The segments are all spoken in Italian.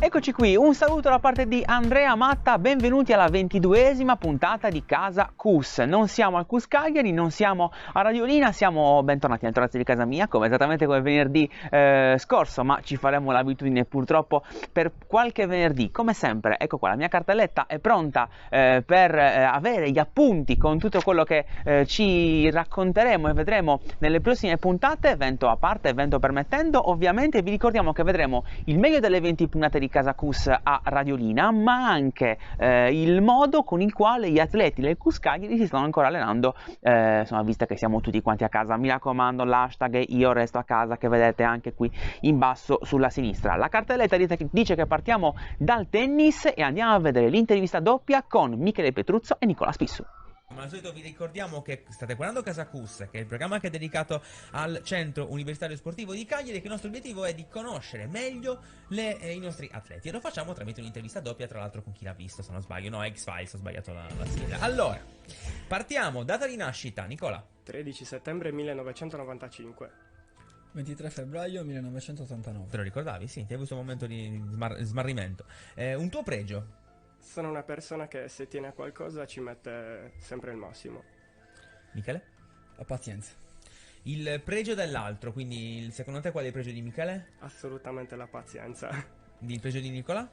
Eccoci qui, un saluto da parte di Andrea Matta, benvenuti alla 22esima puntata di Casa Cus. Non siamo al Cus Cagliari, non siamo a Radiolina, siamo bentornati nel terrazzo di casa mia, esattamente come venerdì scorso, ma ci faremo l'abitudine purtroppo per qualche venerdì. Come sempre, ecco qua, la mia cartelletta è pronta per avere gli appunti con tutto quello che ci racconteremo e vedremo nelle prossime puntate, evento a parte, evento permettendo. Ovviamente vi ricordiamo che vedremo il meglio delle 20 puntate di Casa Cus a Radiolina, ma anche il modo con il quale gli atleti del Cus Cagliari si stanno ancora allenando, insomma, visto che siamo tutti quanti a casa. Mi raccomando, l'hashtag io resto a casa che vedete anche qui in basso sulla sinistra. La cartelletta dice che partiamo dal tennis e andiamo a vedere l'intervista doppia con Michele Petruzzo e Nicola Spissu. Come al solito vi ricordiamo che state guardando Casa Cus, che è il programma che è dedicato al Centro Universitario Sportivo di Cagliari, che il nostro obiettivo è di conoscere meglio i nostri atleti, e lo facciamo tramite un'intervista doppia, tra l'altro con chi l'ha visto, se non sbaglio, no, X-Files, ho sbagliato la sigla. Allora, partiamo, data di nascita, Nicola. 13 settembre 1995. 23 febbraio 1989. Te lo ricordavi? Sì, ti hai avuto un momento di smarrimento. Un tuo pregio? Sono una persona che se tiene a qualcosa ci mette sempre il massimo. Michele? La pazienza. Il pregio dell'altro, quindi secondo te qual è il pregio di Michele? Assolutamente la pazienza. Il pregio di Nicola?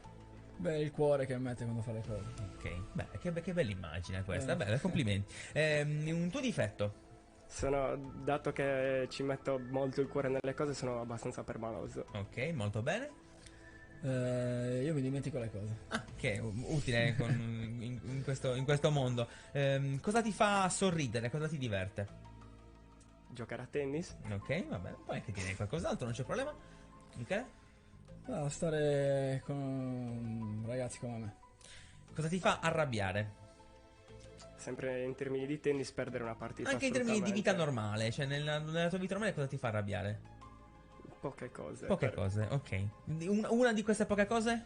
Beh, il cuore che mette quando fa le cose. Ok, beh, che bella immagine questa, bella, complimenti. Un tuo difetto? Dato che ci metto molto il cuore nelle cose, sono abbastanza permaloso. Ok, molto bene. Io mi dimentico le cose. Ah, che è utile in questo mondo. Cosa ti fa sorridere? Cosa ti diverte? Giocare a tennis. Ok, va bene. Puoi anche dire qualcos'altro, non c'è problema. Michele? Stare con ragazzi come me. Cosa ti fa arrabbiare? Sempre in termini di tennis, perdere una partita. Anche in termini di vita normale, cioè nella tua vita normale cosa ti fa arrabbiare? Poche cose. Poche cose, ok. Una di queste poche cose?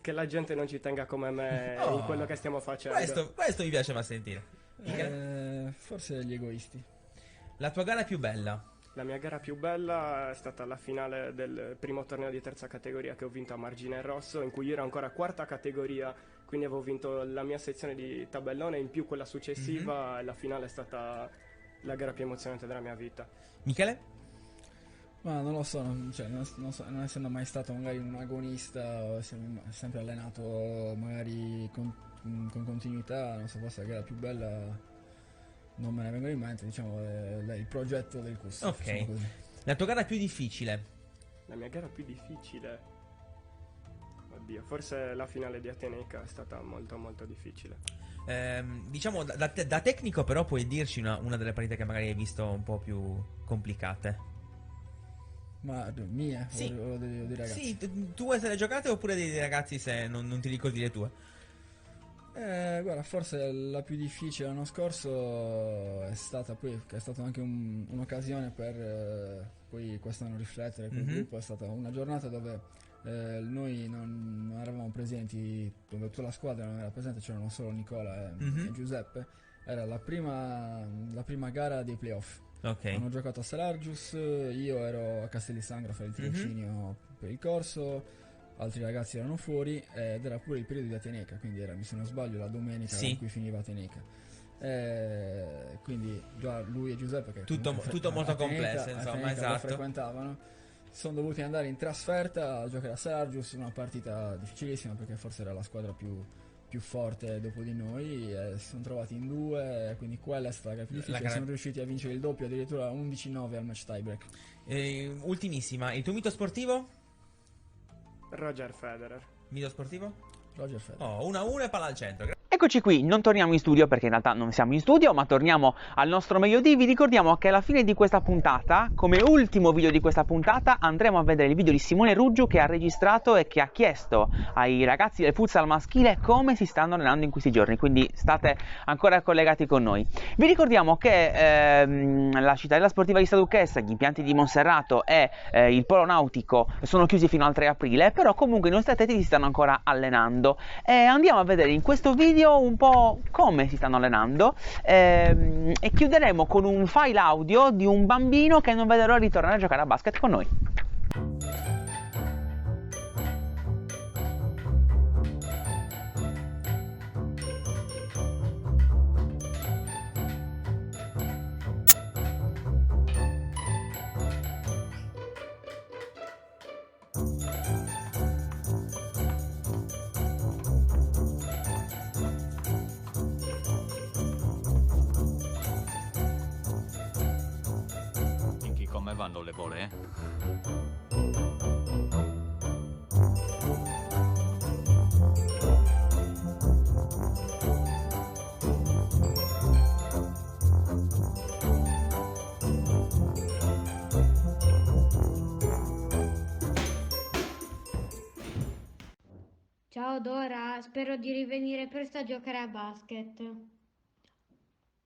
Che la gente non ci tenga come me in quello che stiamo facendo. Questo mi piaceva sentire. Forse gli egoisti. La tua gara più bella? La mia gara più bella è stata la finale del primo torneo di terza categoria che ho vinto a Margine Rosso, in cui io ero ancora quarta categoria, quindi avevo vinto la mia sezione di tabellone, in più quella successiva, e la finale è stata la gara più emozionante della mia vita. Michele? Ma non lo so, non essendo mai stato magari un agonista, ho sempre allenato magari con continuità, non so, forse la gara più bella non me ne vengono in mente, diciamo, è il progetto del Cus. Ok. La tua gara più difficile? La mia gara più difficile? Oddio, forse la finale di Ateneca è stata molto molto difficile. Diciamo, da tecnico però puoi dirci una delle partite che magari hai visto un po' più complicate? Ma mie? Sì. O dei ragazzi? Sì, tu vuoi essere giocate oppure dei ragazzi, se non ti ricordi le tue? Guarda, forse la più difficile l'anno scorso è stata anche un'occasione per poi quest'anno riflettere col gruppo. È stata una giornata dove noi non eravamo presenti, dove tutta la squadra non era presente, c'erano solo Nicola e Giuseppe. Era la prima gara dei playoff. Ok. Hanno giocato a Salargius, io ero a Castellisangro a fare il tirocinio per il corso, altri ragazzi erano fuori ed era pure il periodo di Ateneca, quindi era, se non sbaglio, la domenica in cui finiva Ateneca. Quindi già lui e Giuseppe, che tutto molto complesso, insomma, Ateneca esatto, lo frequentavano, sono dovuti andare in trasferta a giocare a Salargius, una partita difficilissima perché forse era la squadra più forte dopo di noi, si sono trovati in due, quindi quella è stata la gara più difficile. Sono riusciti a vincere il doppio, addirittura 11-9 al match tiebreak. Ultimissima, il tuo mito sportivo? Roger Federer. Mito sportivo? Roger Federer. 1-1 e palla al centro. Eccoci qui, non torniamo in studio perché in realtà non siamo in studio, ma torniamo al nostro meglio di. Vi ricordiamo che alla fine di questa puntata, come ultimo video di questa puntata, andremo a vedere il video di Simone Ruggiu, che ha registrato e che ha chiesto ai ragazzi del futsal maschile come si stanno allenando in questi giorni, quindi state ancora collegati con noi. Vi ricordiamo che la cittadella sportiva di Staduchessa, gli impianti di Monserrato e il polo nautico sono chiusi fino al 3 aprile, però comunque i nostri atleti si stanno ancora allenando. Andiamo a vedere in questo video un po' come si stanno allenando e chiuderemo con un file audio di un bambino che non vede l'ora di tornare a giocare a basket con noi. quando le vuole, Ciao Dora, spero di rivenire presto a giocare a basket.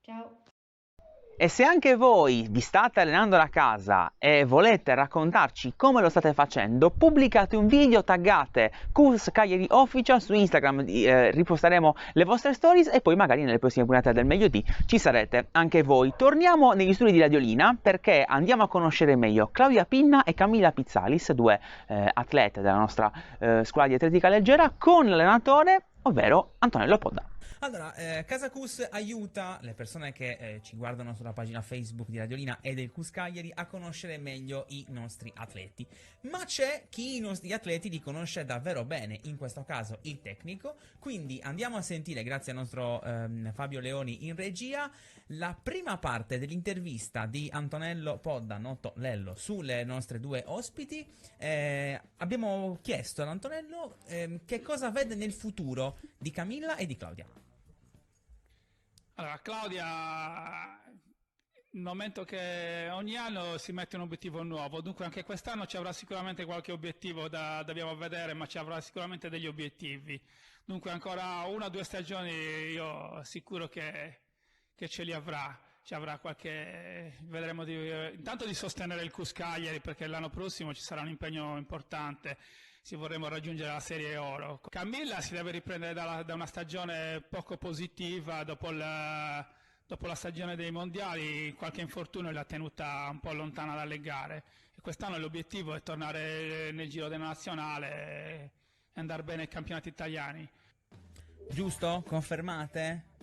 Ciao. E se anche voi vi state allenando da casa e volete raccontarci come lo state facendo, pubblicate un video, taggate Cus Cagliari Official su Instagram, riposteremo le vostre stories e poi magari nelle prossime puntate del Meglio di ci sarete anche voi. Torniamo negli studi di Radiolina perché andiamo a conoscere meglio Claudia Pinna e Camilla Pizzalis, due atlete della nostra squadra di atletica leggera, con l'allenatore, ovvero Antonello Podda. Allora, Casa Cus aiuta le persone che ci guardano sulla pagina Facebook di Radiolina e del Cus Cagliari a conoscere meglio i nostri atleti. Ma c'è chi i nostri atleti li conosce davvero bene, in questo caso il tecnico. Quindi andiamo a sentire, grazie al nostro Fabio Leoni in regia, la prima parte dell'intervista di Antonello Podda, noto Lello, sulle nostre due ospiti. Abbiamo chiesto ad Antonello che cosa vede nel futuro di Camilla e di Claudia. Allora, Claudia, nel momento che ogni anno si mette un obiettivo nuovo, dunque anche quest'anno ci avrà sicuramente qualche obiettivo da dobbiamo vedere, ma ci avrà sicuramente degli obiettivi. Dunque ancora 1 o 2 stagioni io sicuro che ce li avrà. Ci avrà qualche, vedremo intanto di sostenere il Cus Cagliari, perché l'anno prossimo ci sarà un impegno importante. Se vorremmo raggiungere la Serie Oro. Camilla si deve riprendere da una stagione poco positiva dopo la stagione dei mondiali, qualche infortunio l'ha tenuta un po' lontana dalle gare e quest'anno l'obiettivo è tornare nel giro della nazionale e andare bene ai campionati italiani. Giusto? Confermate?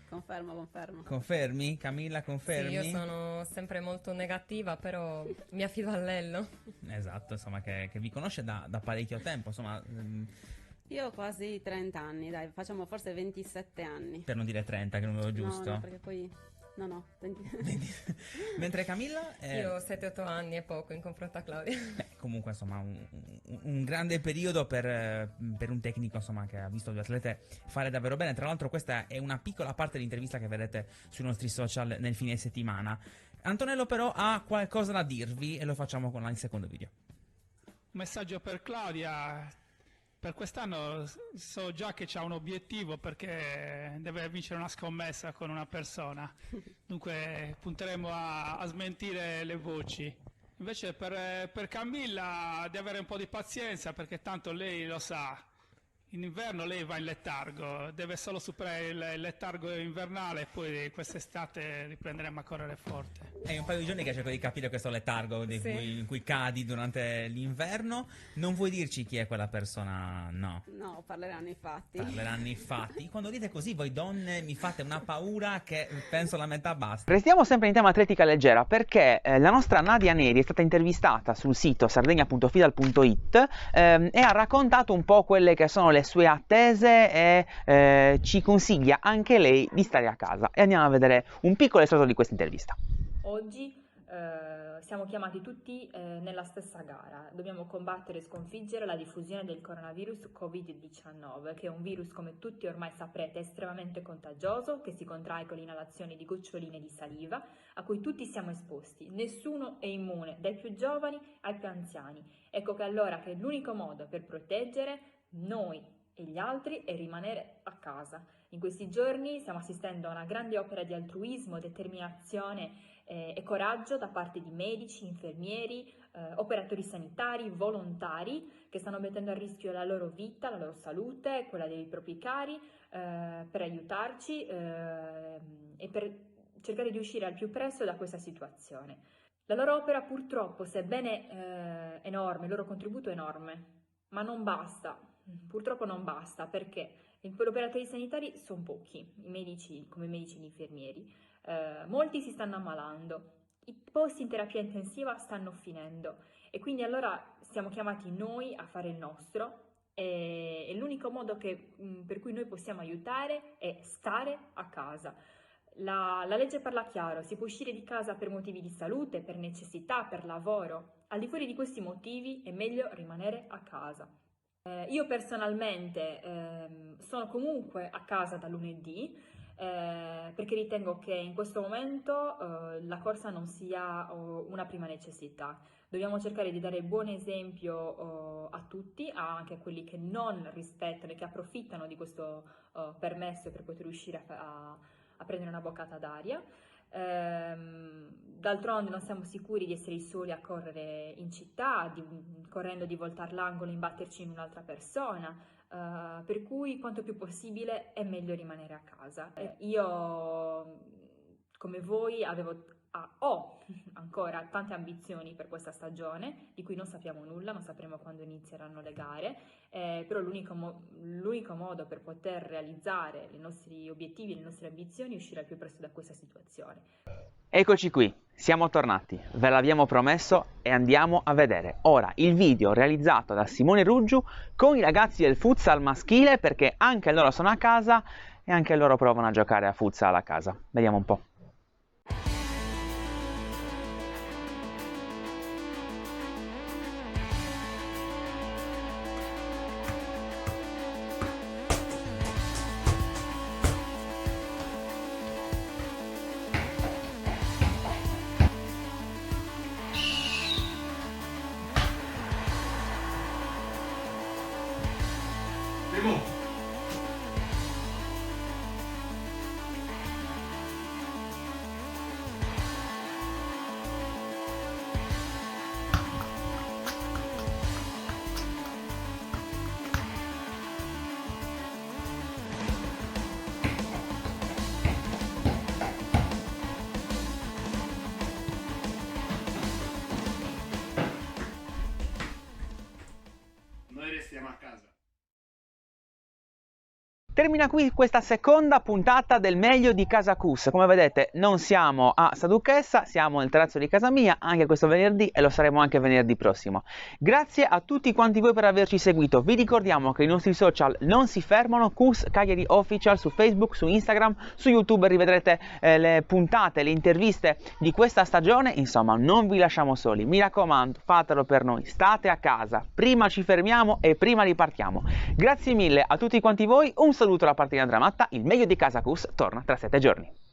Confermo. Confermi? Camilla, confermi? Sì, io sono sempre molto negativa, però mi affido a Lello. Esatto, insomma, che vi conosce da parecchio tempo, insomma. Io ho quasi 30 anni, dai, facciamo forse 27 anni. Per non dire 30, che è un numero giusto. No, perché poi... No, 20. Mentre Camilla... Io ho 7-8 anni e poco in confronto a Claudia. Comunque, insomma, un grande periodo per un tecnico, insomma, che ha visto due atlete fare davvero bene. Tra l'altro questa è una piccola parte dell'intervista che vedrete sui nostri social nel fine settimana. Antonello però ha qualcosa da dirvi e lo facciamo con il secondo video. Un messaggio per Claudia. Per quest'anno so già che c'ha un obiettivo, perché deve vincere una scommessa con una persona, dunque punteremo a smentire le voci. Invece per Camilla di avere un po' di pazienza, perché tanto lei lo sa, in inverno lei va in letargo, deve solo superare il letargo invernale e poi quest'estate riprenderemo a correre forte. È un paio di giorni che cerco di capire questo letargo in cui cadi durante l'inverno. Non vuoi dirci chi è quella persona? No. No, parleranno i fatti. Parleranno i fatti. Quando dite così voi donne mi fate una paura che penso la metà basta. Restiamo sempre in tema atletica leggera perché la nostra Nadia Neri è stata intervistata sul sito sardegna.fidal.it e ha raccontato un po' quelle che sono le sue attese e ci consiglia anche lei di stare a casa. E andiamo a vedere un piccolo estratto di questa intervista. Oggi siamo chiamati tutti nella stessa gara, dobbiamo combattere e sconfiggere la diffusione del coronavirus Covid-19, che è un virus, come tutti ormai saprete, estremamente contagioso, che si contrae con l'inalazione di goccioline di saliva, a cui tutti siamo esposti. Nessuno è immune, dai più giovani ai più anziani. Ecco che allora che l'unico modo per proteggere noi e gli altri è rimanere a casa. In questi giorni stiamo assistendo a una grande opera di altruismo, determinazione e coraggio da parte di medici, infermieri, operatori sanitari, volontari che stanno mettendo a rischio la loro vita, la loro salute, quella dei propri cari, per aiutarci e per cercare di uscire al più presto da questa situazione. La loro opera purtroppo, sebbene enorme, il loro contributo è enorme, ma non basta. Purtroppo non basta, perché gli operatori sanitari sono pochi, i medici, come i medici e gli infermieri, molti si stanno ammalando, i posti in terapia intensiva stanno finendo e quindi allora siamo chiamati noi a fare il nostro e l'unico modo per cui noi possiamo aiutare è stare a casa. La legge parla chiaro, si può uscire di casa per motivi di salute, per necessità, per lavoro. Al di fuori di questi motivi è meglio rimanere a casa. Io personalmente sono comunque a casa da lunedì perché ritengo che in questo momento la corsa non sia una prima necessità. Dobbiamo cercare di dare buon esempio a tutti, anche a quelli che non rispettano e che approfittano di questo permesso per poter uscire a prendere una boccata d'aria. D'altronde non siamo sicuri di essere i soli a correre in città, correndo di voltare l'angolo e imbatterci in un'altra persona, per cui quanto più possibile è meglio rimanere a casa. Io, come voi, ho ancora tante ambizioni per questa stagione, di cui non sappiamo nulla, non sapremo quando inizieranno le gare, però l'unico modo per poter realizzare i nostri obiettivi e le nostre ambizioni è uscire al più presto da questa situazione. Eccoci qui, siamo tornati, ve l'abbiamo promesso e andiamo a vedere ora il video realizzato da Simone Ruggiu con i ragazzi del futsal maschile, perché anche loro sono a casa e anche loro provano a giocare a futsal a casa. Vediamo un po'. Noi restiamo a casa. Termina qui questa seconda puntata del Meglio di Casa Cus. Come vedete non siamo a Saduchessa, siamo nel terrazzo di casa mia anche questo venerdì e lo saremo anche venerdì prossimo. Grazie a tutti quanti voi per averci seguito. Vi ricordiamo che i nostri social non si fermano, Cus Cagliari Official su Facebook, su Instagram, su YouTube rivedrete le puntate, le interviste di questa stagione. Insomma, non vi lasciamo soli. Mi raccomando, fatelo per noi. State a casa. Prima ci fermiamo e prima ripartiamo. Grazie mille a tutti quanti voi. Un saluto da parte di Andrea Matta, il Meglio di Casa Cus torna tra 7 giorni.